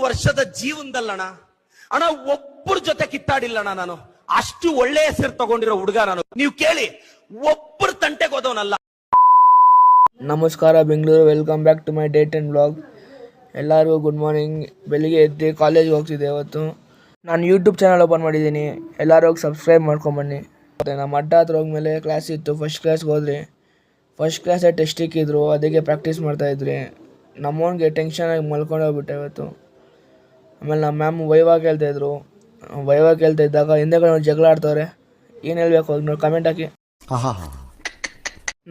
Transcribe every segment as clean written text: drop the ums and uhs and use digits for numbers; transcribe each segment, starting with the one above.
ವರ್ಷದ ಜೀವನದಲ್ಲಣ್ಣ ಅಣ್ಣ ಒಬ್ಬರ ಜೊತೆ ಕಿತ್ತಾಡಿಲ್ಲಣ್ಣ. ನಾನು ಅಷ್ಟು ಒಳ್ಳೆ ಹೆಸರು ತಗೊಂಡಿರೋ ಹುಡುಗ ನಾನು. ನೀವು ಕೇಳಿ, ಒಬ್ಬರ ತಂಟೆಗೆ ಹೋದವನಲ್ಲ. ನಮಸ್ಕಾರ Bengaluru, welcome back to my date and blog. ಎಲ್ಲರಿಗೂ ಗುಡ್ ಮಾರ್ನಿಂಗ್. ಬೆಳಿಗ್ಗೆ ಎದ್ದು ಕಾಲೇಜ್ಗೆ ಹೋಗ್ತಿದ್ದೆ. ಇವತ್ತು ನಾನು ಯೂಟ್ಯೂಬ್ ಚಾನಲ್ ಓಪನ್ ಮಾಡಿದ್ದೀನಿ, ಎಲ್ಲರೂ ಹೋಗಿ ಸಬ್ಸ್ಕ್ರೈಬ್ ಮಾಡ್ಕೊಂಬನ್ನಿ. ಮತ್ತು ನಮ್ಮ ಅಡ್ಡ ಹತ್ರ ಹೋದ್ಮೇಲೆ ಕ್ಲಾಸ್ ಇತ್ತು. ಫಸ್ಟ್ ಕ್ಲಾಸ್ಗೆ ಹೋದ್ರಿ. ಫಸ್ಟ್ ಕ್ಲಾಸೇ ಟೆಸ್ಟ್ ಇಕ್ಕಿದ್ರು, ಅದಕ್ಕೆ ಪ್ರಾಕ್ಟೀಸ್ ಮಾಡ್ತಾಯಿದ್ರಿ. ನಮ್ಮವನಿಗೆ ಟೆನ್ಷನಾಗಿ ಮಲ್ಕೊಂಡೋಗ್ಬಿಟ್ಟೆ ಇವತ್ತು. ಆಮೇಲೆ ನಮ್ಮ ಮ್ಯಾಮ್ ವೈವಾ ಕೇಳ್ತಾಯಿದ್ರು. ವೈವಾ ಕೇಳ್ತಾ ಇದ್ದಾಗ ಹಿಂದೆಗಡೆ ಜಗಳ ಆಡ್ತವ್ರೆ. ಏನು ಹೇಳಬೇಕು ನೋಡಿ ಕಮೆಂಟ್ ಹಾಕಿ.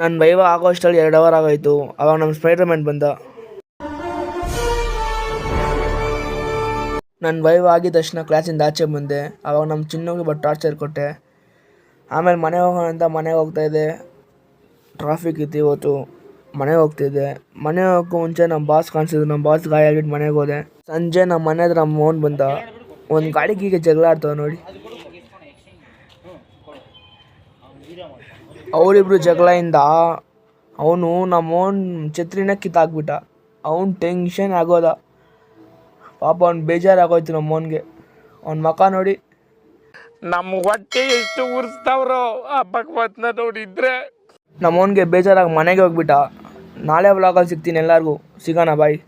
ನನ್ನ ವೈವಾ ಆಗೋ ಅಷ್ಟರಲ್ಲಿ 2 ಅವರ್ ಆಗೋಯ್ತು. ಅವಾಗ ನಮ್ಮ ಸ್ಪೈಡರ್ಮ್ಯಾನ್ ಬಂದ. ನನ್ನ ವೈವಾ ಆಗಿದ ತಕ್ಷಣ ಕ್ಲಾಸಿಂದ ಆಚೆ ಬಂದೆ. ಅವಾಗ ನಮ್ಮ ಚಿನ್ನೋಗಿ ಟಾರ್ಚರ್ ಕೊಟ್ಟೆ. ಆಮೇಲೆ ಮನೆಗೆ ಹೋಗೋಣ ಅಂತ ಮನೆಗೆ ಹೋಗ್ತಾಯಿದ್ದೆ. ಟ್ರಾಫಿಕ್ ಇತ್ತು ಇವತ್ತು. ಮನೆಗೆ ಹೋಗ್ತಿದ್ದೆ. ಮನೆಗೆ ಹೋಗೋಕ್ಕೂ ಮುಂಚೆ ನಮ್ಮ ಬಾಸ್ ಕಾಣಿಸಿದ್ರು. ನಮ್ಮ ಬಾಸ್ ಗಾಯ ಆಗಿಟ್ಟು ಮನೆಗೆ ಹೋದೆ. ಸಂಜೆ ನಮ್ಮ ಮನೆ ಹತ್ರ ನಮ್ಮ ಮೋನ್ ಬಂದ. ಒಂದು ಗಾಡಿಗೆ ಜಗಳ ಆಡ್ತಾವೆ ನೋಡಿ. ಅವರಿಬ್ರು ಜಗಳದಿಂದ ಅವನು ನಮ್ಮ ಮೋನ್ ಛತ್ರಿನ ಕಿತ್ತಾಕ್ಬಿಟ್ಟ. ಅವನು ಟೆನ್ಷನ್ ಆಗೋದ. ಪಾಪ ಅವ್ನು ಬೇಜಾರಾಗೋಯ್ತು ನಮ್ಮ ಮೋನ್ಗೆ. ಅವ್ನ ಮಕ ನೋಡಿ. ನಮ್ಮ ಹೊಟ್ಟೆ ಎಷ್ಟು ಉರಿಸ್ತಾವ್ರೋ ಆ ಭಗವತ್ನ ನೋಡಿದ್ರೆ. ನಮ್ಮ ಮೋನ್ಗೆ ಬೇಜಾರಾಗಿ ಮನೆಗೆ ಹೋಗ್ಬಿಟ್ಟ. ನಾಳೆ ವ್ಲಾಗಲ್ಲಿ ಸಿಗ್ತೀನಿ. ಎಲ್ಲರಿಗೂ ಸಿಗೋಣ, ಬಾಯ್.